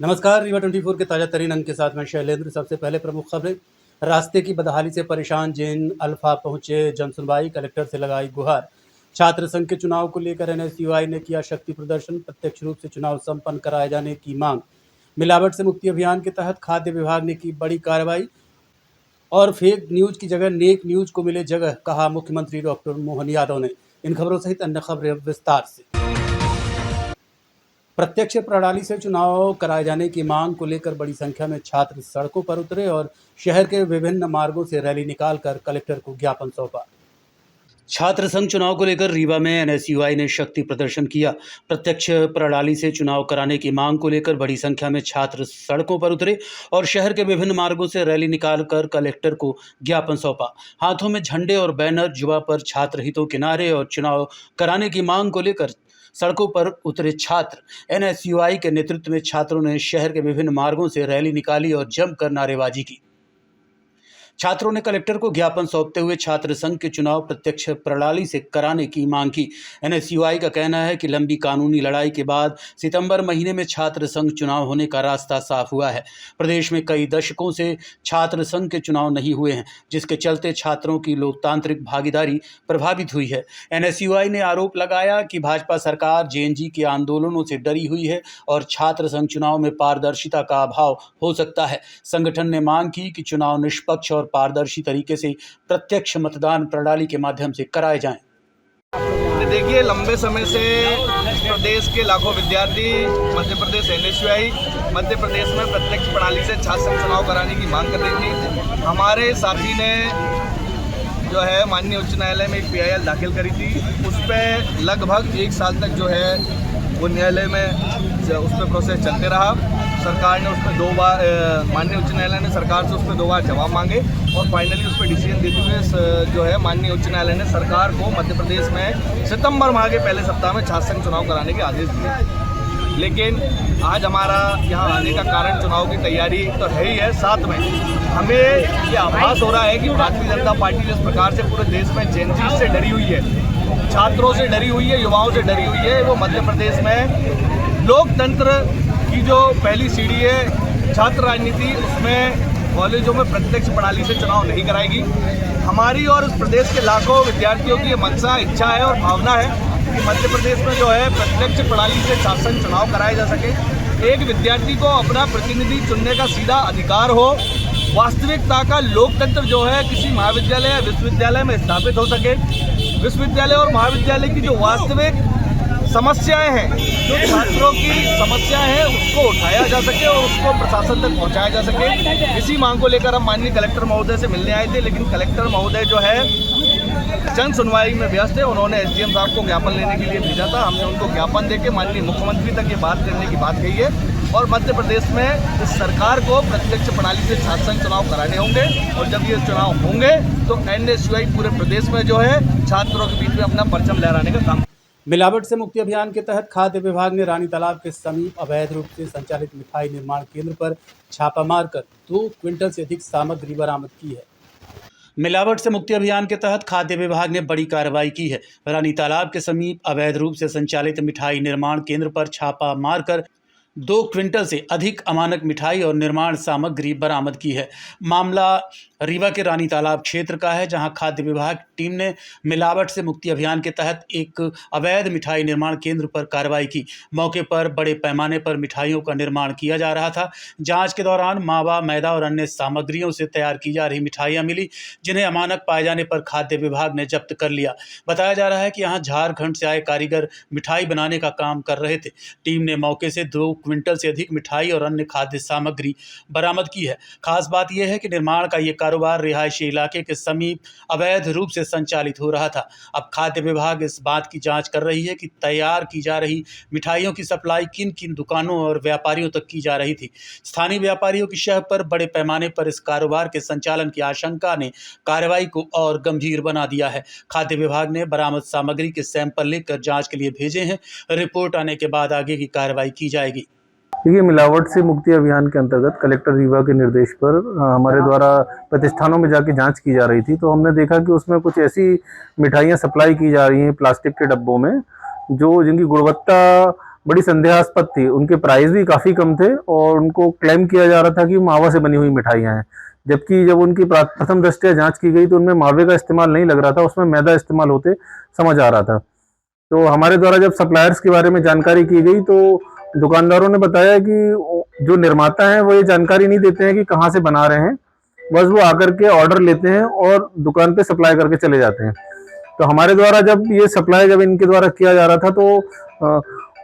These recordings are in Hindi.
नमस्कार, रीवा 24 के ताज़ा तरीन अंक के साथ मैं शैलेंद्र। सबसे पहले प्रमुख खबरें। रास्ते की बदहाली से परेशान जैन अल्फा पहुंचे जनसुनवाई, कलेक्टर से लगाई गुहार। छात्र संघ के चुनाव को लेकर एनएसयूआई ने किया शक्ति प्रदर्शन, प्रत्यक्ष रूप से चुनाव संपन्न कराए जाने की मांग। मिलावट से मुक्ति अभियान के तहत खाद्य विभाग ने की बड़ी कार्रवाई और फेक न्यूज की जगह नेक न्यूज को मिले जगह, कहा मुख्यमंत्री डॉक्टर मोहन यादव ने। इन खबरों सहित अन्य खबरें विस्तार से। प्रत्यक्ष प्रणाली से चुनाव कराए जाने की मांग को लेकर बड़ी संख्या में छात्र सड़कों पर उतरे और शहर के विभिन्न मार्गों से रैली निकालकर कलेक्टर को ज्ञापन सौंपा। छात्र संघ चुनाव को लेकर रीवा में एनएसयूआई ने शक्ति प्रदर्शन किया। प्रत्यक्ष प्रणाली से चुनाव कराने की मांग को लेकर बड़ी संख्या में छात्र सड़कों पर उतरे और शहर के विभिन्न मार्गों से रैली निकालकर कलेक्टर को ज्ञापन सौंपा। हाथों में झंडे और बैनर, जुआ पर छात्र हितों के नारे और चुनाव कराने की मांग को लेकर सड़कों पर उतरे छात्र। एनएसयूआई के नेतृत्व में छात्रों ने शहर के विभिन्न मार्गों से रैली निकाली और जमकर नारेबाजी की। छात्रों ने कलेक्टर को ज्ञापन सौंपते हुए छात्र संघ के चुनाव प्रत्यक्ष प्रणाली से कराने की मांग की। एनएसयूआई का कहना है कि लंबी कानूनी लड़ाई के बाद सितंबर महीने में छात्र संघ चुनाव होने का रास्ता साफ हुआ है। प्रदेश में कई दशकों से छात्र संघ के चुनाव नहीं हुए हैं, जिसके चलते छात्रों की लोकतांत्रिक भागीदारी प्रभावित हुई है। एनएसयूआई ने आरोप लगाया कि भाजपा सरकार जेएनजी के आंदोलनों से डरी हुई है और छात्र संघ चुनाव में पारदर्शिता का अभाव हो सकता है। संगठन ने मांग की कि चुनाव निष्पक्ष और पारदर्शी तरीके से प्रत्यक्ष मतदान प्रणाली के माध्यम से कराए जाएं। देखिए, लंबे समय से प्रदेश के लाखों विद्यार्थी मध्य प्रदेश एनएसयूआई मध्य प्रदेश में प्रत्यक्ष प्रणाली से छात्र संघ चुनाव कराने की मांग कर रही थी। हमारे साथी ने जो है माननीय उच्च न्यायालय में एक पीआईएल दाखिल करी थी। उस पर लगभग 1 साल तक जो है वो न्यायालय में उस पर प्रोसेस चलते रहा। सरकार ने उस पर 2 बार माननीय उच्च न्यायालय ने सरकार से उस पर 2 बार जवाब मांगे और फाइनली उस पर डिसीजन देते हुए जो है माननीय उच्च न्यायालय ने सरकार को मध्य प्रदेश में सितंबर माह के पहले सप्ताह में छात्र संघ चुनाव कराने के आदेश दिए। लेकिन आज हमारा यहाँ आने का कारण चुनाव की तैयारी तो है ही है, साथ में हमें ये आभास हो रहा है कि भारतीय जनता पार्टी जिस प्रकार से पूरे देश में जेएनजी से डरी हुई है, छात्रों से डरी हुई है, युवाओं से डरी हुई है, वो मध्य प्रदेश में लोकतंत्र की जो पहली सीढ़ी है छात्र राजनीति, उसमें कॉलेजों में प्रत्यक्ष प्रणाली से चुनाव नहीं कराएगी। हमारी और इस प्रदेश के लाखों विद्यार्थियों की मंशा, इच्छा है और भावना है कि मध्य प्रदेश में जो है प्रत्यक्ष प्रणाली से छात्र संघ चुनाव कराए जा सके। एक विद्यार्थी को अपना प्रतिनिधि चुनने का सीधा अधिकार हो, वास्तविकता का लोकतंत्र जो है किसी महाविद्यालय या विश्वविद्यालय में स्थापित हो सके। विश्वविद्यालय और महाविद्यालय की जो वास्तविक समस्याएं हैं, जो छात्रों की समस्याएं हैं, उसको उठाया जा सके और उसको प्रशासन तक पहुंचाया जा सके। इसी मांग को लेकर हम माननीय कलेक्टर महोदय से मिलने आए थे, लेकिन कलेक्टर महोदय जो है जन सुनवाई में व्यस्त है। उन्होंने एसडीएम साहब को ज्ञापन लेने के लिए भेजा था। हमने उनको ज्ञापन देके माननीय मुख्यमंत्री तक ये बात करने की बात कही है और मध्य प्रदेश में इस सरकार को प्रत्यक्ष प्रणाली से छात्र संघ चुनाव कराने होंगे और जब ये चुनाव होंगे तो एनएसयूआई पूरे प्रदेश में जो है छात्रों के बीच में अपना परचम लहराने का काम। मिलावट से मुक्ति अभियान के तहत खाद्य विभाग ने रानी तालाब के समीप अवैध रूप से संचालित मिठाई निर्माण केंद्र पर छापा मारकर 2 क्विंटल से अधिक सामग्री बरामद की है। मिलावट से मुक्ति अभियान के तहत खाद्य विभाग ने बड़ी कार्रवाई की है। रानी तालाब के समीप अवैध रूप से संचालित मिठाई निर्माण केंद्र पर छापा मारकर 2 क्विंटल से अधिक अमानक मिठाई और निर्माण सामग्री बरामद की है। मामला रीवा के रानी तालाब क्षेत्र का है, जहां खाद्य विभाग टीम ने मिलावट से मुक्ति अभियान के तहत एक अवैध मिठाई निर्माण केंद्र पर कार्रवाई की। मौके पर बड़े पैमाने पर मिठाइयों का निर्माण किया जा रहा था। जांच के दौरान मावा, मैदा और अन्य सामग्रियों से तैयार की जा रही मिठाइयां मिली, जिन्हें अमानक पाए जाने पर खाद्य विभाग ने जब्त कर लिया। बताया जा रहा है कि यहां झारखंड से आए कारीगर मिठाई बनाने का काम कर रहे थे। टीम ने मौके से 2 क्विंटल से अधिक मिठाई और अन्य खाद्य सामग्री बरामद की है। खास बात यह है कि निर्माण का ये कारोबार रिहायशी इलाके के समीप अवैध रूप से संचालित हो रहा था। अब खाद्य विभाग इस बात की जांच कर रही है कि तैयार की जा रही मिठाइयों की सप्लाई किन किन दुकानों और व्यापारियों तक की जा रही थी। स्थानीय व्यापारियों की शह पर बड़े पैमाने पर इस कारोबार के संचालन की आशंका ने कार्रवाई को और गंभीर बना दिया है। खाद्य विभाग ने बरामद सामग्री के सैंपल लेकर जांच के लिए भेजे हैं। रिपोर्ट आने के बाद आगे की कार्रवाई की जाएगी। देखिए, मिलावट से मुक्ति अभियान के अंतर्गत कलेक्टर रीवा के निर्देश पर हमारे द्वारा प्रतिष्ठानों में जाके जांच की जा रही थी, तो हमने देखा कि उसमें कुछ ऐसी मिठाइयाँ सप्लाई की जा रही हैं प्लास्टिक के डब्बों में, जो जिनकी गुणवत्ता बड़ी संदेहास्पद थी। उनके प्राइस भी काफ़ी कम थे और उनको क्लेम किया जा रहा था कि मावा से बनी हुई मिठाइयाँ हैं, जबकि जब उनकी प्रथम दृष्टया जांच की गई तो उनमें मावे का इस्तेमाल नहीं लग रहा था, उसमें मैदा इस्तेमाल होते समझ आ रहा था। तो हमारे द्वारा जब सप्लायर्स के बारे में जानकारी की गई तो दुकानदारों ने बताया कि जो निर्माता हैं वो ये जानकारी नहीं देते हैं कि कहाँ से बना रहे हैं, बस वो आकर के ऑर्डर लेते हैं और दुकान पे सप्लाई करके चले जाते हैं। तो हमारे द्वारा जब ये सप्लाई जब इनके द्वारा किया जा रहा था तो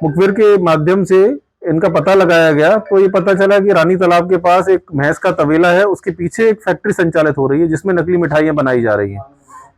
मुखबिर के माध्यम से इनका पता लगाया गया, तो ये पता चला कि रानी तालाब के पास एक भैंस का तबेला है, उसके पीछे एक फैक्ट्री संचालित हो रही है जिसमें नकली मिठाइयाँ बनाई जा रही हैं।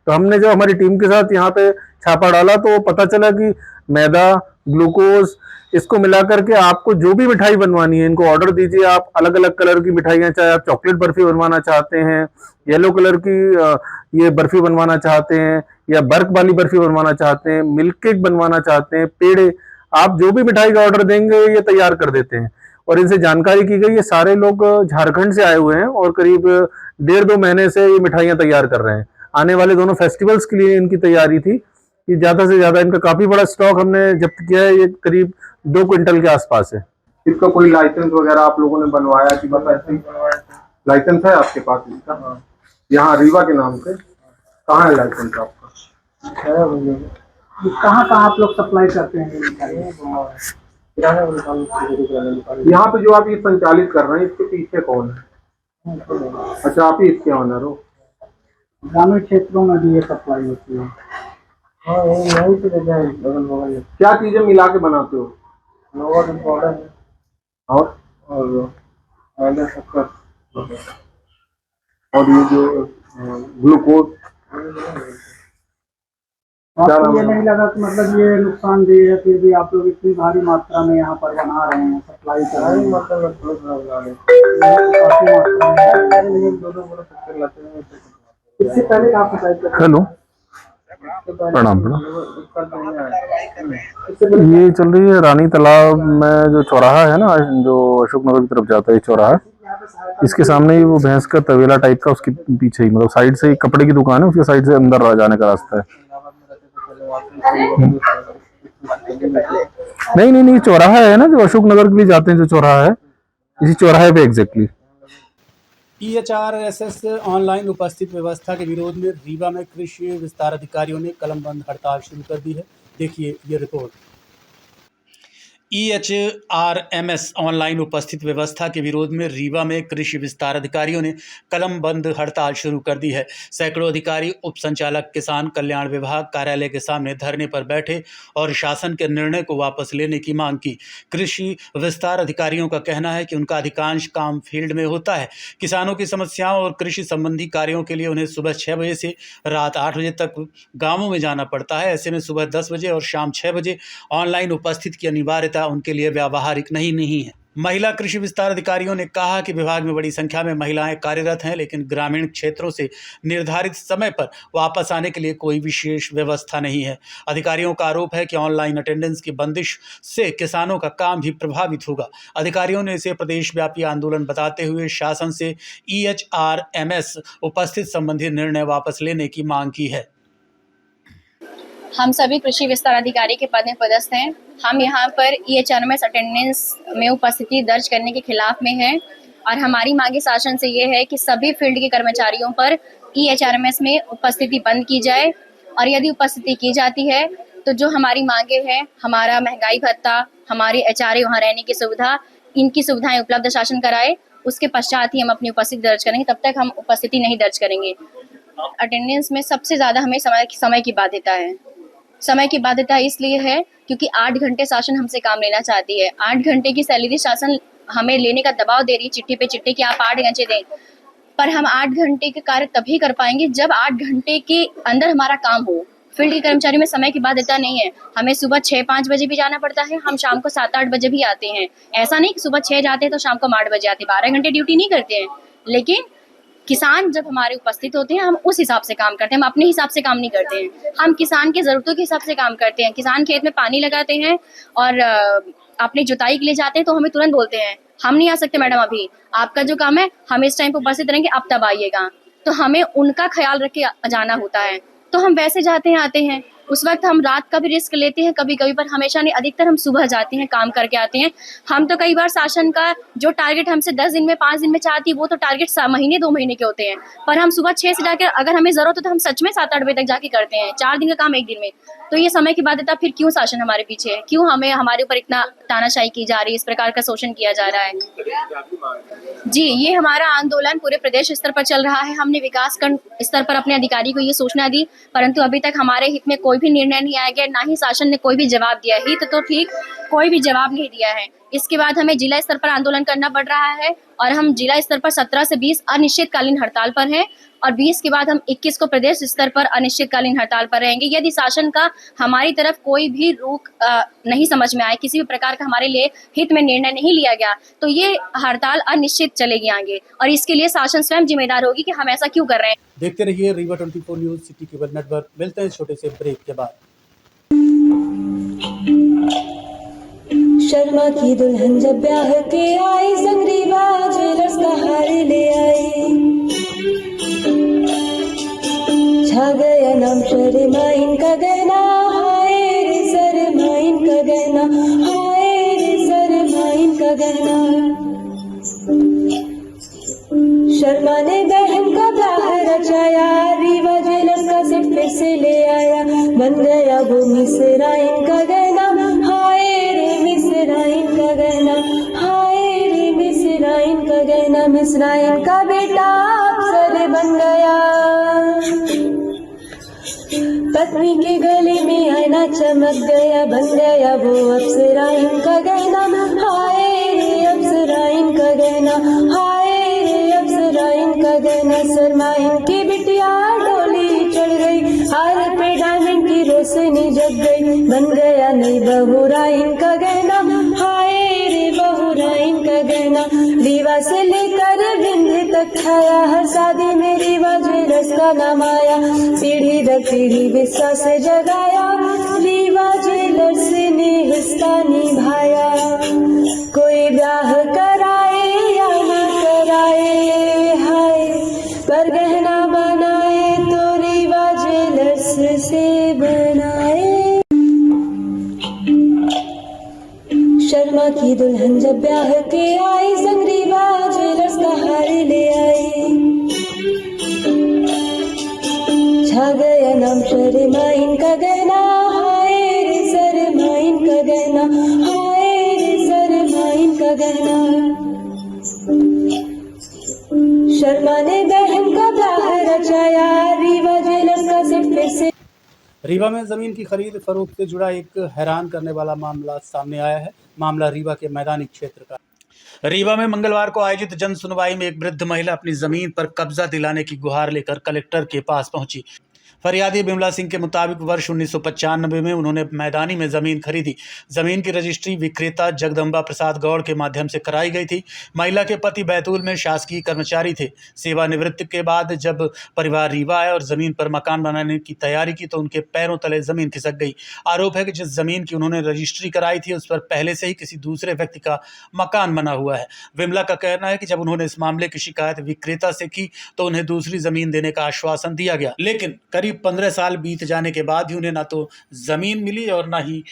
तो हमने जब हमारी टीम के साथ यहाँ पे छापा डाला तो पता चला कि मैदा, ग्लूकोज, इसको मिलाकर के आपको जो भी मिठाई बनवानी है इनको ऑर्डर दीजिए। आप अलग अलग कलर की मिठाइयाँ, चाहे आप चॉकलेट बर्फी बनवाना चाहते हैं, येलो कलर की ये बर्फी बनवाना चाहते हैं, या बर्क वाली बर्फी बनवाना चाहते हैं, मिल्क केक बनवाना चाहते हैं, पेड़े, आप जो भी मिठाई का ऑर्डर देंगे ये तैयार कर देते हैं। और इनसे जानकारी की गई ये सारे लोग झारखंड से आए हुए हैं और करीब 1.5-2 महीने से ये मिठाइयाँ तैयार कर रहे हैं। आने वाले दोनों फेस्टिवल्स के लिए इनकी तैयारी थी कि ज्यादा से ज्यादा इनका काफी बड़ा स्टॉक हमने जब्त किया है, ये करीब 2 क्विंटल के आसपास है। इसका कोई लाइसेंस वगैरह आप लोगों ने बनवाया कि बस ऐसे ही लाइसेंस है आपके पास इसका? यहाँ रीवा के नाम से कहाँ है लाइसेंस आपका? कहाँ कहाँ आप लोग सप्लाई करते हैं? यहाँ पे जो आप ये संचालित कर रहे हैं इसके पीछे कौन है? अच्छा, आप ही इसके ऑनर हो? ग्रामीण क्षेत्रों में भी ये सप्लाई होती है। हाँ, यही तो जगह है, बगल बगल। क्या चीजें मिला के बनाते हो? नोवा पाउडर और शक्कर और ये जो ग्लूकोज, आपको ये नहीं लगा कि मतलब ये नुकसानदेह है, फिर भी आप लोग इतनी भारी मात्रा में यहाँ पर बना रहे हैं, सप्लाई कर रहे हैं? काफी मात्रा में इससे पहले आप सप्लाई करते हैं? हेलो, प्रणाम प्रणाम। ये चल रही है रानी तालाब में जो चौराहा है ना, जो अशोक नगर की तरफ जाता है चौराहा, इसके सामने ही वो भैंस का तबेला टाइप का, उसके पीछे ही, मतलब साइड से कपड़े की दुकान है, उसके साइड से अंदर जाने का रास्ता है। नहीं नहीं नहीं, चौराहा है ना जो अशोक नगर के लिए जाते हैं, जो चौराहा है, इसी चौराहे पे एग्जैक्टली। EHRSS ऑनलाइन उपस्थित व्यवस्था के विरोध में रीवा में कृषि विस्तार अधिकारियों ने कलम बंद हड़ताल शुरू कर दी है। देखिए ये रिपोर्ट। EHRMS ऑनलाइन उपस्थित व्यवस्था के विरोध में रीवा में कृषि विस्तार अधिकारियों ने कलम बंद हड़ताल शुरू कर दी है। सैकड़ों अधिकारी उप संचालक किसान कल्याण विभाग कार्यालय के सामने धरने पर बैठे और शासन के निर्णय को वापस लेने की मांग की। कृषि विस्तार अधिकारियों का कहना है कि उनका अधिकांश काम फील्ड में होता है। किसानों की समस्याओं और कृषि संबंधी कार्यों के लिए उन्हें सुबह 6 बजे से रात 8 बजे तक गाँवों में जाना पड़ता है। ऐसे में सुबह 10 बजे और शाम 6 बजे ऑनलाइन उपस्थित की अनिवार्यता उनके लिए व्यावहारिक नहीं है। महिला कृषि विस्तार अधिकारियों ने कहा कि विभाग में बड़ी संख्या में महिलाएं कार्यरत हैं, लेकिन ग्रामीण क्षेत्रों से निर्धारित समय पर वापस आने के लिए कोई विशेष व्यवस्था नहीं है। अधिकारियों का आरोप है कि ऑनलाइन अटेंडेंस की बंदिश से किसानों का काम भी प्रभावित होगा। अधिकारियों ने इसे प्रदेशव्यापी आंदोलन बताते हुए शासन से EHRMS उपस्थित संबंधी निर्णय वापस लेने की मांग की है। हम सभी कृषि विस्तार अधिकारी के पद में पदस्थ हैं। हम यहाँ पर EHRMS अटेंडेंस में उपस्थिति दर्ज करने के खिलाफ में हैं और हमारी मांगे शासन से ये है कि सभी फील्ड के कर्मचारियों पर EHRMS में उपस्थिति बंद की जाए, और यदि उपस्थिति की जाती है तो जो हमारी मांगे हैं, हमारा महंगाई भत्ता, हमारे HRA वहाँ रहने की सुविधा, इनकी सुविधाएं उपलब्ध शासन कराए, उसके पश्चात ही हम अपनी उपस्थिति दर्ज करेंगे। तब तक हम उपस्थिति नहीं दर्ज करेंगे। अटेंडेंस में सबसे ज़्यादा हमें समय की बाध्यता है। समय की बाध्यता इसलिए है क्योंकि 8 घंटे शासन हमसे काम लेना चाहती है। 8 घंटे की सैलरी शासन हमें लेने का दबाव दे रही है, चिट्ठी पे चिट्ठी कि आप 8 घंटे दें, पर हम 8 घंटे के कार्य तभी कर पाएंगे जब 8 घंटे के अंदर हमारा काम हो। फील्ड के कर्मचारी में समय की बाध्यता नहीं है। हमें सुबह 6-5 बजे भी जाना पड़ता है, हम शाम को 7-8 बजे भी आते हैं। ऐसा नहीं कि सुबह 6 जाते हैं तो शाम को 8 बजे आते हैं। 12 घंटे ड्यूटी नहीं करते हैं, लेकिन किसान जब हमारे उपस्थित होते हैं हम उस हिसाब से काम करते हैं। हम अपने हिसाब से काम नहीं करते हैं, हम किसान की ज़रूरतों के हिसाब से काम करते हैं। किसान खेत में पानी लगाते हैं और अपनी जुताई के लिए जाते हैं तो हमें तुरंत बोलते हैं हम नहीं आ सकते मैडम, अभी आपका जो काम है हम इस टाइम पर उपस्थित रहेंगे, आप तब आइएगा। तो हमें उनका ख्याल रख के जाना होता है, तो हम वैसे जाते हैं आते हैं। उस वक्त हम रात का भी रिस्क लेते हैं कभी कभी, पर हमेशा नहीं, अधिकतर हम सुबह जाते हैं, काम करके आते हैं। हम तो कई बार शासन का जो टारगेट हमसे 10 दिन में 5 दिन में चाहती है, वो तो टारगेट महीने 2 महीने के होते हैं, पर हम सुबह 6 से जाकर अगर हमें जरूरत हो तो हम सच में 7-8 बजे तक जाके करते हैं। 4 दिन का काम 1 दिन में, तो ये समय की बात है। तब फिर क्यों शासन हमारे पीछे है, क्यों हमें हमारे ऊपर इतना तानाशाही की जा रही है, इस प्रकार का शोषण किया जा रहा है। जी, ये हमारा आंदोलन पूरे प्रदेश स्तर पर चल रहा है। हमने विकास खंड स्तर पर अपने अधिकारी को ये सूचना दी, परंतु अभी तक हमारे हित में कोई भी निर्णय नहीं आया गया, ना ही शासन ने कोई भी जवाब दिया। हित तो ठीक, कोई भी जवाब नहीं दिया है। इसके बाद हमें जिला स्तर पर आंदोलन करना पड़ रहा है और हम जिला स्तर पर 17 से 20 अनिश्चितकालीन हड़ताल पर हैं और 20 के बाद हम 21 को प्रदेश स्तर पर अनिश्चितकालीन हड़ताल पर रहेंगे। यदि शासन का हमारी तरफ कोई भी रुख नहीं समझ में आए, किसी भी प्रकार का हमारे लिए हित में निर्णय नहीं लिया गया, तो ये हड़ताल अनिश्चित चलेगी आगे और इसके लिए शासन स्वयं जिम्मेदार होगी कि हम ऐसा क्यों कर रहे हैं। देखते रहिए Rewa 24 news city cable network. मिलते हैं छोटे से ब्रेक के बाद। शर्मा की दुल्हन जब ब्याह के आई, संगरीवा ज्वेलर्स का हार ले आई। छा गया नाम शर्मा इनका गहना, हाय रे शर्मा इनका गहना, हाय रे शर्मा इनका गहना। शर्मा ने बहन का ब्याह रचाया, रीवा ज्वेलर्स का सेट फिर से ले आया। बन गया वो मिसरा इनका गहना, हाय रे मिसरा इनका गहना, हाय रे मिसरा इनका गहना। मिसरा इनका बेटा अफसर बन गया, पत्नी के गले में आईना चमक गया। बन गया वो अप्सरा इनका गहना, हाय रे अप्सरा इनका गहना, हाय रे अप्सरा इनका गहना। शर्मा इनकी बिटिया डोली चढ़ गई, हार पे डायमंड की रोशनी जग गई। बन गया नई बहुरा इनका गहना, हाय रे बहुरा इनका गहना। रीवा से लेकर विंध्य तक छाया, हर शादी में रीवा ज्वेलर्स का नाम आया। पीढ़ी दर पीढ़ी विश्वास से जगाया, रीवा ज्वेलर्स ने हिस्सा निभाया। कोई ब्याह कराए या न कराए, हाय पर गहना बनाए तो रीवा ज्वेलर्स से बनाए। शर्मा की दुल्हन जब ब्याह के आई, संगरीवा ज्वेलर्स का हार ले आई। छा गया नाम शर्मा इनका गहना, हाय रे शर्मा इनका गहना, हाय रे शर्मा इनका गहना। शर्मा ने बहन का ब्याह रचाया, रीवा ज्वेलर्स का सेट फिर से। रीवा में जमीन की खरीद फरोख्त से जुड़ा एक हैरान करने वाला मामला सामने आया है। मामला रीवा के मैदानी क्षेत्र का। रीवा में मंगलवार को आयोजित जन सुनवाई में एक वृद्ध महिला अपनी जमीन पर कब्जा दिलाने की गुहार लेकर कलेक्टर के पास पहुंची। फरियादी बिमला सिंह के मुताबिक वर्ष 1995 में उन्होंने मैदानी में ज़मीन खरीदी। ज़मीन की रजिस्ट्री विक्रेता जगदम्बा प्रसाद गौड़ के माध्यम से कराई गई थी। महिला के पति बैतूल में शासकीय कर्मचारी थे। सेवानिवृत्ति के बाद जब परिवार रीवा आए और ज़मीन पर मकान बनाने की तैयारी की तो उनके पैरों तले ज़मीन खिसक गई। आरोप है कि जिस ज़मीन की उन्होंने रजिस्ट्री कराई थी उस पर पहले से ही किसी दूसरे व्यक्ति का मकान बना हुआ है। बिमला का कहना है कि जब उन्होंने इस मामले की शिकायत विक्रेता से की तो उन्हें दूसरी ज़मीन देने का आश्वासन दिया गया, लेकिन करीब 15 साल बीत जाने के बाद ही उन्हें ना तो जमीन मिली और ना ही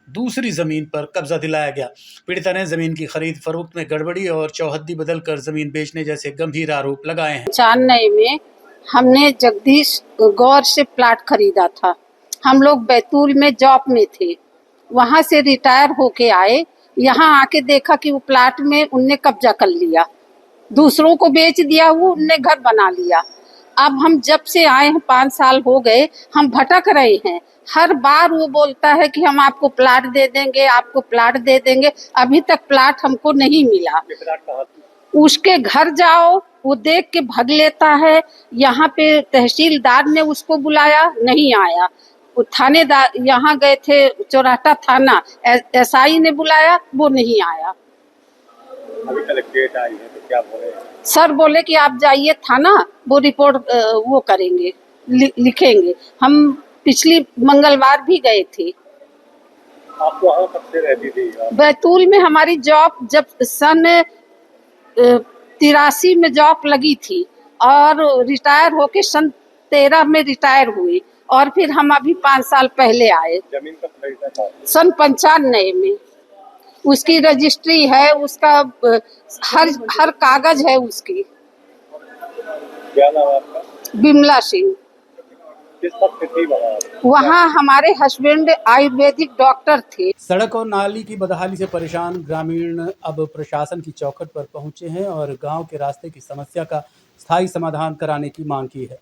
दूसरी जमीन पर कब्जा दिलाया गया। पीड़िता ने जमीन की खरीद फरोख्त में गड़बड़ी और चौहद्दी बदलकर जमीन बेचने जैसे गंभीर आरोप लगाए हैं। 95 में हमने जगदीश गौर से प्लाट खरीदा था। हम लोग बैतूल में जॉब में थे, वहां से रिटायर होके आए। यहाँ आके देखा कि वो प्लाट में उनने कब्जा कर लिया, दूसरों को बेच दिया, वो उनने घर बना लिया। अब हम जब से आए हैं 5 साल हो गए, हम भटक रहे हैं। हर बार वो बोलता है कि हम आपको प्लाट दे देंगे, आपको प्लाट दे देंगे। अभी तक प्लाट हमको नहीं मिला। उसके घर जाओ, वो देख के भग लेता है। यहाँ पे तहसीलदार ने उसको बुलाया, नहीं आया। वो थानेदार यहाँ गए थे, चौराटा थाना, एसआई ने बुलाया, वो नहीं आया। अभी कलेक्ट्रेट आई है तो क्या बोले? सर बोले कि आप जाइए थाना, वो रिपोर्ट वो करेंगे, लिखेंगे। हम पिछली मंगलवार भी गए थे। आप वहाँ कब से रहती थी? बैतूल में हमारी जॉब जब सन 83 में जॉब लगी थी और रिटायर होके सन 13 में रिटायर हुई। और फिर हम अभी 5 साल पहले आए, जमीन का खरीदा था? सन 95 में। उसकी रजिस्ट्री है, उसका हर कागज है उसकी। क्या नाम है आपका? बिमला सिंह। किस पद पे थी वहाँ? वहाँ हमारे हस्बैंड आयुर्वेदिक डॉक्टर थे। सड़क और नाली की बदहाली से परेशान ग्रामीण अब प्रशासन की चौखट पर पहुंचे हैं और गांव के रास्ते की समस्या का स्थायी समाधान कराने की मांग की है।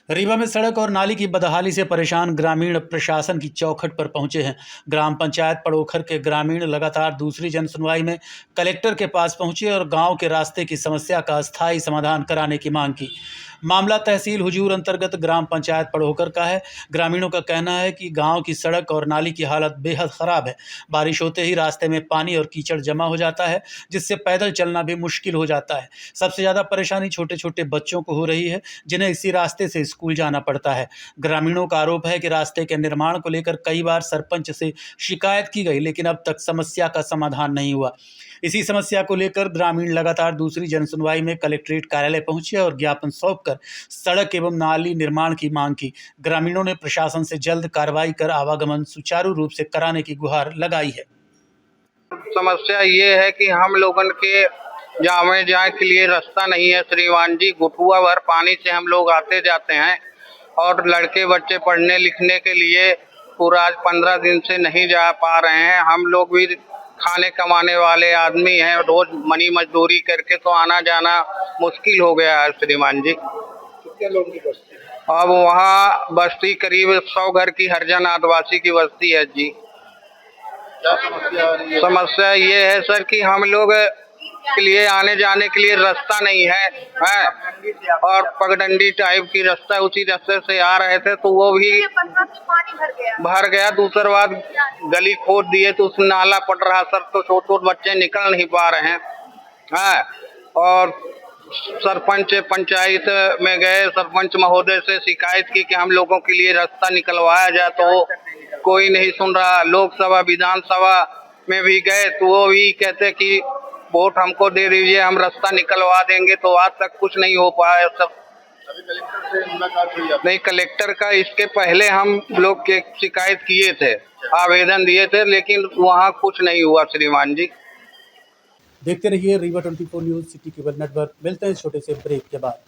रीवा में सड़क और नाली की बदहाली से परेशान ग्रामीण प्रशासन की चौखट पर पहुंचे हैं। ग्राम पंचायत पड़ोखर के ग्रामीण लगातार दूसरी जन सुनवाई में कलेक्टर के पास पहुंचे और गांव के रास्ते की समस्या का स्थायी समाधान कराने की मांग की। मामला तहसील हुजूर अंतर्गत ग्राम पंचायत पड़ोखर का है। ग्रामीणों का कहना है कि गांव की सड़क और नाली की हालत बेहद ख़राब है। बारिश होते ही रास्ते में पानी और कीचड़ जमा हो जाता है, जिससे पैदल चलना भी मुश्किल हो जाता है। सबसे ज़्यादा परेशानी छोटे छोटे बच्चों को हो रही है, जिन्हें इसी रास्ते से स्कूल जाना पड़ता है। ग्रामीणों का आरोप है कि रास्ते के निर्माण को लेकर कई बार सरपंच से शिकायत की गई, लेकिन अब तक समस्या का समाधान नहीं हुआ। इसी समस्या को लेकर ग्रामीण लगातार दूसरी जनसुनवाई में कलेक्ट्रेट कार्यालय पहुंचे और ज्ञापन सौंपकर सड़क एवं नाली निर्माण की मांग की। ग्रामीणों ने प्रशासन से जल्द कार्रवाई कर आवागमन सुचारू रूप से कराने की गुहार लगाई है। समस्या ये है कि हम लोगन के जाने के लिए रास्ता नहीं है श्रीमान जी। गुठुआ भर पानी से हम लोग आते जाते हैं और लड़के बच्चे पढ़ने लिखने के लिए पूरा 15 दिन से नहीं जा पा रहे हैं। हम लोग भी खाने कमाने वाले आदमी हैं, रोज मनी मजदूरी करके तो आना जाना मुश्किल हो गया है श्रीमान जी। कितने लोगों की बस्ती? अब वहाँ बस्ती करीब 100 घर की हरिजन आदिवासी की बस्ती है जी। क्या समस्या आ रही है? समस्या ये है सर कि हम लोग के लिए आने जाने के लिए रास्ता नहीं है और पगडंडी टाइप की रास्ता, उसी रास्ते से आ रहे थे तो वो भी भर गया। दूसरी बात गली खोद दिए तो उसमें नाला पड़ रहा सर, तो छोटे छोटे बच्चे निकल नहीं पा रहे हैं। और सरपंच पंचायत में गए, सरपंच महोदय से शिकायत की कि हम लोगों के लिए रास्ता निकलवाया जाए, तो कोई नहीं सुन रहा। लोकसभा विधानसभा में भी गए तो वो भी कहते कि वोट हमको दे दीजिए, हम रास्ता निकलवा देंगे, तो आज तक कुछ नहीं हो पाया सब। अभी कलेक्टर से मुलाकात हुई? नहीं, कलेक्टर का इसके पहले हम लोग के शिकायत किए थे, आवेदन दिए थे, लेकिन वहाँ कुछ नहीं हुआ श्रीमान जी। देखते रहिए Rewa 24 news city cable network. मिलते हैं इस छोटे से ब्रेक के बाद।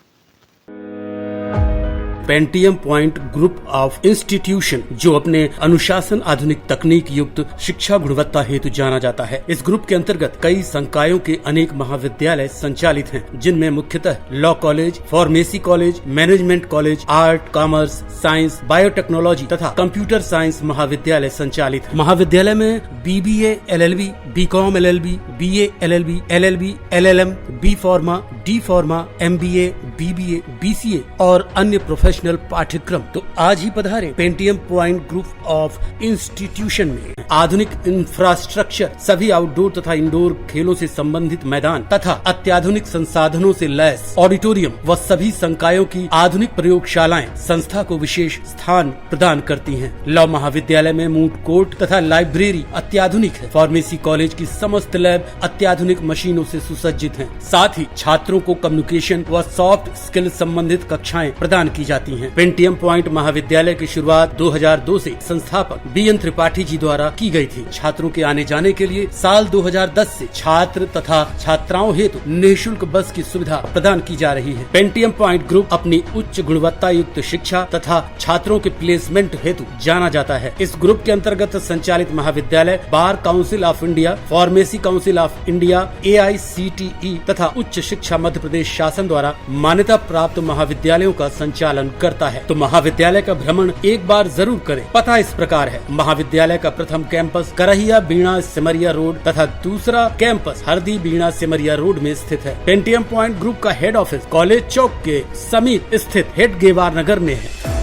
Pentium point group of institution, जो अपने अनुशासन आधुनिक तकनीक युक्त शिक्षा गुणवत्ता हेतु जाना जाता है। इस ग्रुप के अंतर्गत कई संकायों के अनेक महाविद्यालय संचालित हैं, जिनमें मुख्यतः law college, pharmacy college, management college, art, commerce, science, biotechnology तथा कंप्यूटर साइंस महाविद्यालय संचालित है। महाविद्यालय में BBA, LLB, BCom LLB, BA LLB, LLB, LLM, B Pharma, D Pharma, MBA, BBA, BCA और अन्य प्रोफेशनल पाठ्यक्रम। तो आज ही पधारें Pentium point group of institution में। आधुनिक इंफ्रास्ट्रक्चर, सभी आउटडोर तथा इंडोर खेलों से संबंधित मैदान तथा अत्याधुनिक संसाधनों से लैस ऑडिटोरियम व सभी संकायों की आधुनिक प्रयोगशालाएं संस्था को विशेष स्थान प्रदान करती हैं। लॉ महाविद्यालय में मूट कोर्ट तथा लाइब्रेरी अत्याधुनिक है। फार्मेसी कॉलेज की समस्त लैब अत्याधुनिक मशीनों से सुसज्जित हैं। साथ ही छात्रों को कम्युनिकेशन व सॉफ्ट स्किल संबंधित कक्षाएं प्रदान की जाती हैं। पेंटियम पॉइंट महाविद्यालय की शुरुआत 2002 से संस्थापक BN त्रिपाठी जी द्वारा की गई थी। छात्रों के आने जाने के लिए साल 2010 से छात्र तथा छात्राओं हेतु निःशुल्क बस की सुविधा प्रदान की जा रही है। पेंटियम पॉइंट ग्रुप अपनी उच्च गुणवत्ता युक्त शिक्षा तथा छात्रों के प्लेसमेंट हेतु जाना जाता है। इस ग्रुप के अंतर्गत संचालित महाविद्यालय bar council of India, pharmacy council of India, AICTE तथा उच्च शिक्षा मध्य प्रदेश शासन द्वारा मान्यता प्राप्त महाविद्यालयों का संचालन करता है। तो महाविद्यालय का भ्रमण एक बार जरूर करें। पता इस प्रकार है: महाविद्यालय का प्रथम कैंपस करहिया बीणा सिमरिया रोड तथा दूसरा कैंपस हरदी बीणा सिमरिया रोड में स्थित है। पेंटियम पॉइंट ग्रुप का हेड ऑफिस कॉलेज चौक के समीप स्थित हेड गेवार नगर में है।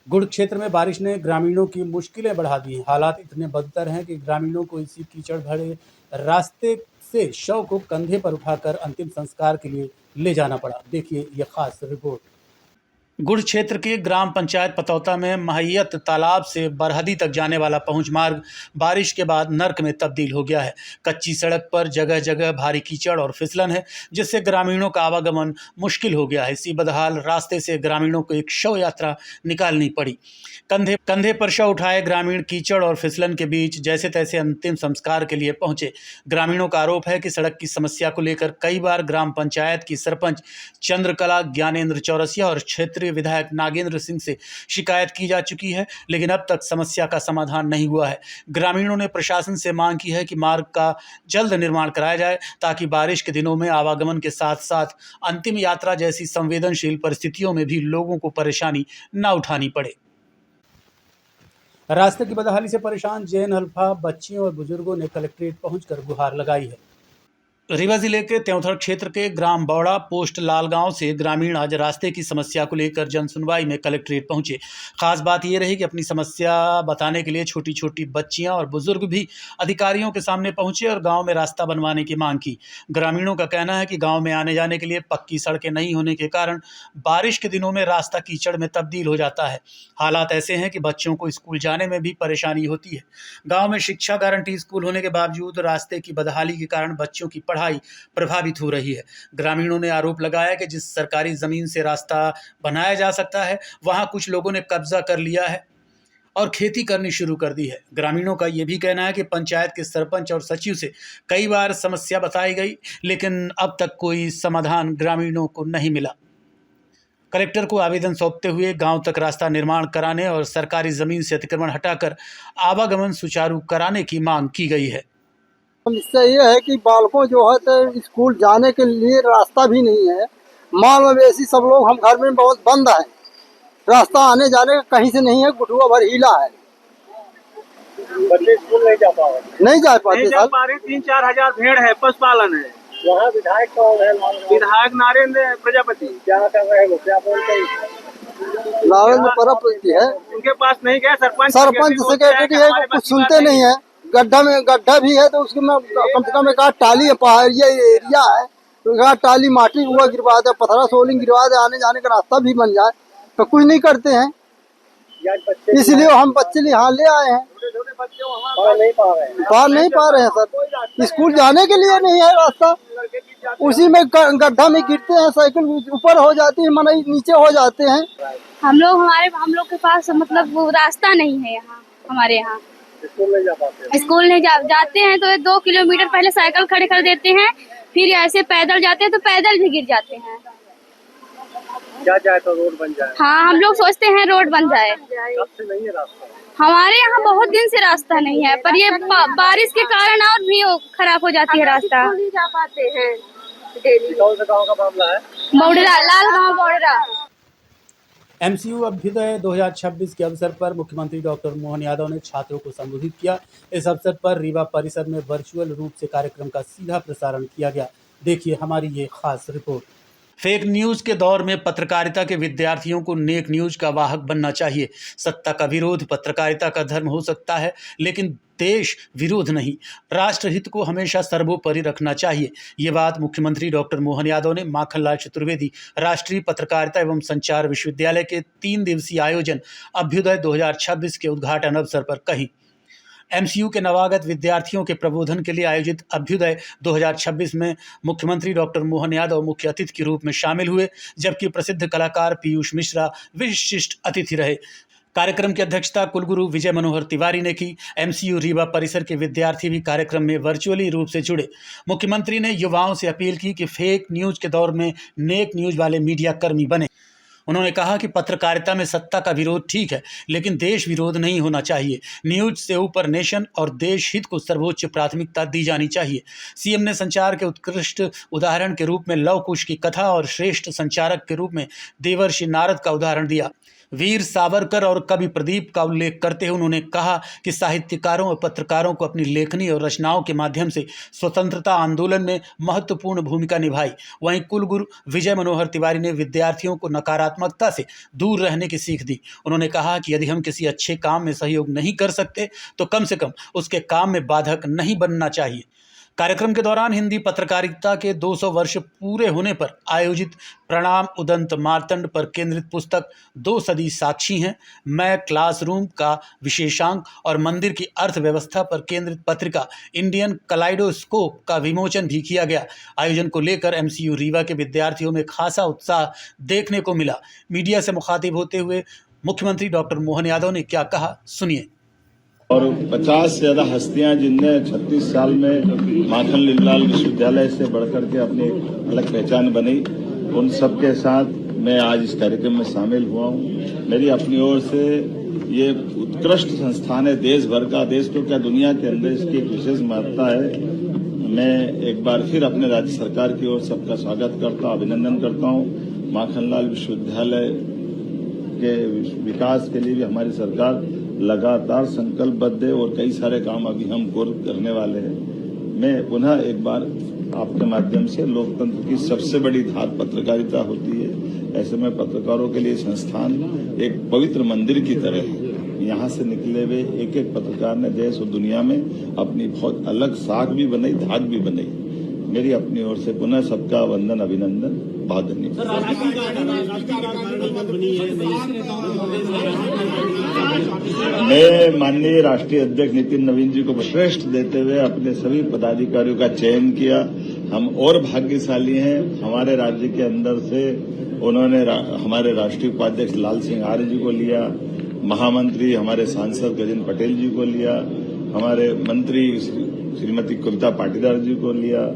गुड़ क्षेत्र में बारिश ने ग्रामीणों की मुश्किलें बढ़ा दी हैं। हालात इतने बदतर हैं कि ग्रामीणों को इसी कीचड़ भरे रास्ते से शव को कंधे पर उठाकर अंतिम संस्कार के लिए ले जाना पड़ा। देखिए ये खास रिपोर्ट। गुड़ क्षेत्र के ग्राम पंचायत पतौता में महैयत तालाब से बरहदी तक जाने वाला पहुंच मार्ग बारिश के बाद नर्क में तब्दील हो गया है। कच्ची सड़क पर जगह जगह भारी कीचड़ और फिसलन है, जिससे ग्रामीणों का आवागमन मुश्किल हो गया है। इसी बदहाल रास्ते से ग्रामीणों को एक शव यात्रा निकालनी पड़ी। कंधे पर शव उठाए ग्रामीण कीचड़ और फिसलन के बीच जैसे तैसे अंतिम संस्कार के लिए पहुंचे। ग्रामीणों का आरोप है कि सड़क की समस्या को लेकर कई बार ग्राम पंचायत की सरपंच चंद्रकला ज्ञानेंद्र चौरसिया और क्षेत्रीय विधायक नागेंद्र सिंह से शिकायत की जा चुकी है, लेकिन अब तक समस्या का समाधान नहीं हुआ है। ग्रामीणों ने प्रशासन से मांग की है कि मार्ग का जल्द निर्माण कराया जाए, ताकि बारिश के दिनों में आवागमन के साथ साथ अंतिम यात्रा जैसी संवेदनशील परिस्थितियों में भी लोगों को परेशानी न उठानी पड़े। रास्ते की बदहाली से परेशान जैन हल्फा बच्चियों और बुजुर्गों ने कलेक्ट्रेट पहुंचकर गुहार लगाई है। रीवा जिले के त्योंथर क्षेत्र के ग्राम बौड़ा पोस्ट लालगांव से ग्रामीण आज रास्ते की समस्या को लेकर जन सुनवाई में कलेक्ट्रेट पहुंचे। खास बात यह रही कि अपनी समस्या बताने के लिए छोटी छोटी बच्चियां और बुजुर्ग भी अधिकारियों के सामने पहुंचे और गांव में रास्ता बनवाने की मांग की। ग्रामीणों का कहना है कि गांव में आने जाने के लिए पक्की सड़कें नहीं होने के कारण बारिश के दिनों में रास्ता कीचड़ में तब्दील हो जाता है। हालात ऐसे हैं कि बच्चों को स्कूल जाने में भी परेशानी होती है। गाँव में शिक्षा गारंटी स्कूल होने के बावजूद रास्ते की बदहाली के कारण बच्चों की पढ़ाई प्रभावित हो रही है। ग्रामीणों ने आरोप लगाया कि जिस सरकारी जमीन से रास्ता बनाया जा सकता है, वहां कुछ लोगों ने कब्जा कर लिया है और खेती करनी शुरू कर दी है। ग्रामीणों का यह भी कहना है कि पंचायत के सरपंच और सचिव से कई बार समस्या बताई गई, लेकिन अब तक कोई समाधान ग्रामीणों को नहीं मिला। कलेक्टर को आवेदन सौंपते हुए गांव तक रास्ता निर्माण कराने और सरकारी जमीन से अतिक्रमण हटाकर आवागमन सुचारू कराने की मांग की गई है। समस्या ये है कि बालकों जो है तो स्कूल जाने के लिए रास्ता भी नहीं है। माल मवेशी सब लोग हम घर में बहुत बंद है, रास्ता आने जाने का कहीं से नहीं है, गुटुआ भर हीला है। बच्चे स्कूल नहीं जा पाते नहीं जा पाते सर। 3-4 हजार भेड़ है, पशुपालन है। वहाँ विधायक कौन है? विधायक नारेंद्र प्रजापति। क्या कर रहे हो, क्या बोलते हैं? नारेंद्र प्रजापति है, उनके पास नहीं गए। सरपंच सेक्रेटरी है, कुछ सुनते नहीं है। गड्ढा भी है तो उसके में कम से कम एक टाली है, पहाड़िया एरिया है, तो टाली माटी हुआ गिरवा दे, पथरा सोलिंग गिरवा दे, आने जाने का रास्ता भी बन जाए, तो कुछ नहीं करते हैं। इसलिए हम बच्चे यहाँ ले आए हैं। पार नहीं पा रहे हैं सर, स्कूल जाने के लिए नहीं है रास्ता, उसी में गड्ढा में गिरते हैं, साइकिल ऊपर हो जाती है, मनई नीचे हो जाते हैं। हम लोग के पास मतलब रास्ता नहीं है यहाँ, हमारे यहाँ स्कूल नहीं जाते हैं तो 2 किलोमीटर पहले साइकिल खड़े कर देते हैं, फिर ऐसे पैदल जाते हैं तो पैदल भी गिर जाते हैं। क्या चाहे तो रोड बन जाए। हाँ, हम लोग सोचते हैं रोड बन जाए। कब से नहीं है रास्ता? हमारे यहाँ बहुत दिन से रास्ता नहीं है, पर ये बारिश के कारण और भी खराब हो जाती है रास्ता। नहीं जा पाते हैं। कौन सा गाँव का मामला है? बौड़रा, लालगांव बौड़रा। MCU अभ्युदय 2026 के अवसर पर मुख्यमंत्री डॉक्टर मोहन यादव ने छात्रों को संबोधित किया। इस अवसर पर रीवा परिसर में वर्चुअल रूप से कार्यक्रम का सीधा प्रसारण किया गया। देखिए हमारी ये खास रिपोर्ट। फेक न्यूज़ के दौर में पत्रकारिता के विद्यार्थियों को नेक न्यूज़ का वाहक बनना चाहिए। सत्ता का विरोध पत्रकारिता का धर्म हो सकता है, लेकिन देश विरोध नहीं। राष्ट्र हित को हमेशा सर्वोपरि रखना चाहिए। ये बात मुख्यमंत्री डॉक्टर मोहन यादव ने माखनलाल चतुर्वेदी राष्ट्रीय पत्रकारिता एवं संचार विश्वविद्यालय के 3 दिवसीय आयोजन अभ्युदय 2026 के उद्घाटन अवसर पर कही। MCU के नवागत विद्यार्थियों के प्रबोधन के लिए आयोजित अभ्युदय 2026 में मुख्यमंत्री डॉक्टर मोहन यादव मुख्य अतिथि के रूप में शामिल हुए, जबकि प्रसिद्ध कलाकार पीयूष मिश्रा विशिष्ट अतिथि रहे। कार्यक्रम की अध्यक्षता कुलगुरु विजय मनोहर तिवारी ने की। MCU रीवा परिसर के विद्यार्थी भी कार्यक्रम में वर्चुअली रूप से जुड़े। मुख्यमंत्री ने युवाओं से अपील की कि फेक न्यूज़ के दौर में नेक न्यूज़ वाले मीडिया कर्मी बने। उन्होंने कहा कि पत्रकारिता में सत्ता का विरोध ठीक है, लेकिन देश विरोध नहीं होना चाहिए। न्यूज से ऊपर नेशन और देश हित को सर्वोच्च प्राथमिकता दी जानी चाहिए। सीएम ने संचार के उत्कृष्ट उदाहरण के रूप में लव कुश की कथा और श्रेष्ठ संचारक के रूप में देवर्षि नारद का उदाहरण दिया। वीर सावरकर और कवि प्रदीप का उल्लेख करते हुए उन्होंने कहा कि साहित्यकारों और पत्रकारों को अपनी लेखनी और रचनाओं के माध्यम से स्वतंत्रता आंदोलन में महत्वपूर्ण भूमिका निभाई। वहीं कुलगुरु विजय मनोहर तिवारी ने विद्यार्थियों को नकारात्मकता से दूर रहने की सीख दी। उन्होंने कहा कि यदि हम किसी अच्छे काम में सहयोग नहीं कर सकते तो कम से कम उसके काम में बाधक नहीं बनना चाहिए। कार्यक्रम के दौरान हिंदी पत्रकारिता के 200 वर्ष पूरे होने पर आयोजित प्रणाम उदंत मार्तंड पर केंद्रित पुस्तक 2 सदी साक्षी हैं, मैं क्लासरूम का विशेषांक और मंदिर की अर्थव्यवस्था पर केंद्रित पत्रिका इंडियन कलाइडोस्कोप का विमोचन भी किया गया। आयोजन को लेकर MCU रीवा के विद्यार्थियों में खासा उत्साह देखने को मिला। मीडिया से मुखातिब होते हुए मुख्यमंत्री डॉक्टर मोहन यादव ने क्या कहा, सुनिए। और 50 से ज्यादा हस्तियां जिनने 36 साल में माखन लाल विश्वविद्यालय से बढ़कर के अपनी अलग पहचान बनाई, उन सब के साथ मैं आज इस कार्यक्रम में शामिल हुआ हूं। मेरी अपनी ओर से ये उत्कृष्ट संस्थान है देश भर का, देश को क्या दुनिया के अंदर इसकी एक विशेष महत्ता है। मैं एक बार फिर अपने राज्य सरकार की ओर सबका स्वागत करता हूं, अभिनंदन करता हूं। माखनलाल विश्वविद्यालय के विकास के लिए भी हमारी सरकार लगातार संकल्पबद्ध है और कई सारे काम अभी हम करने वाले हैं। मैं पुनः एक बार आपके माध्यम से लोकतंत्र की सबसे बड़ी धात पत्रकारिता होती है, ऐसे में पत्रकारों के लिए संस्थान एक पवित्र मंदिर की तरह है। यहाँ से निकले हुए एक एक पत्रकार ने देश और दुनिया में अपनी बहुत अलग साख भी बनाई, धाक भी बनाई। मेरी अपनी ओर से पुनः सबका वंदन, अभिनंदन, बहुत धन्यवाद। मैं माननीय राष्ट्रीय अध्यक्ष नितिन नवीन जी को श्रेष्ठ देते हुए अपने सभी पदाधिकारियों का चयन किया। हम और भाग्यशाली हैं, हमारे राज्य के अंदर से उन्होंने हमारे राष्ट्रीय उपाध्यक्ष लाल सिंह आर्य जी को लिया, महामंत्री हमारे सांसद गजेंद्र पटेल जी को लिया, हमारे मंत्री श्रीमती कविता पाटीदार जी को लिया,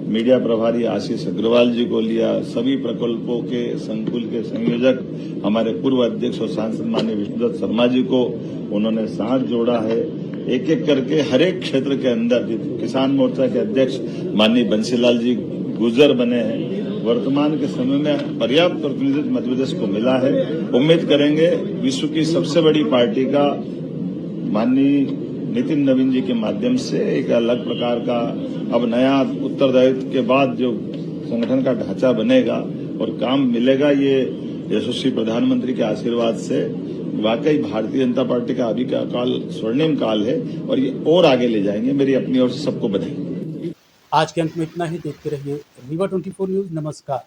मीडिया प्रभारी आशीष अग्रवाल जी को लिया, सभी प्रकल्पों के संकुल के संयोजक हमारे पूर्व अध्यक्ष और सांसद माननीय विष्णुदत्त शर्मा जी को उन्होंने साथ जोड़ा है। एक एक करके हर एक क्षेत्र के अंदर किसान मोर्चा के अध्यक्ष माननीय बंसीलाल जी गुर्जर बने हैं। वर्तमान के समय में पर्याप्त प्रतिनिधित्व मध्य प्रदेश को मिला है। उम्मीद करेंगे विश्व की सबसे बड़ी पार्टी का माननीय नितिन नवीन जी के माध्यम से एक अलग प्रकार का अब नया उत्तरदायित्व के बाद जो संगठन का ढांचा बनेगा और काम मिलेगा, ये यशस्वी प्रधानमंत्री के आशीर्वाद से वाकई भारतीय जनता पार्टी का अभी का काल स्वर्णिम काल है और ये और आगे ले जाएंगे। मेरी अपनी ओर से सबको बधाई। आज के अंक में इतना ही। देखते रहिए रीवा 24 न्यूज। नमस्कार।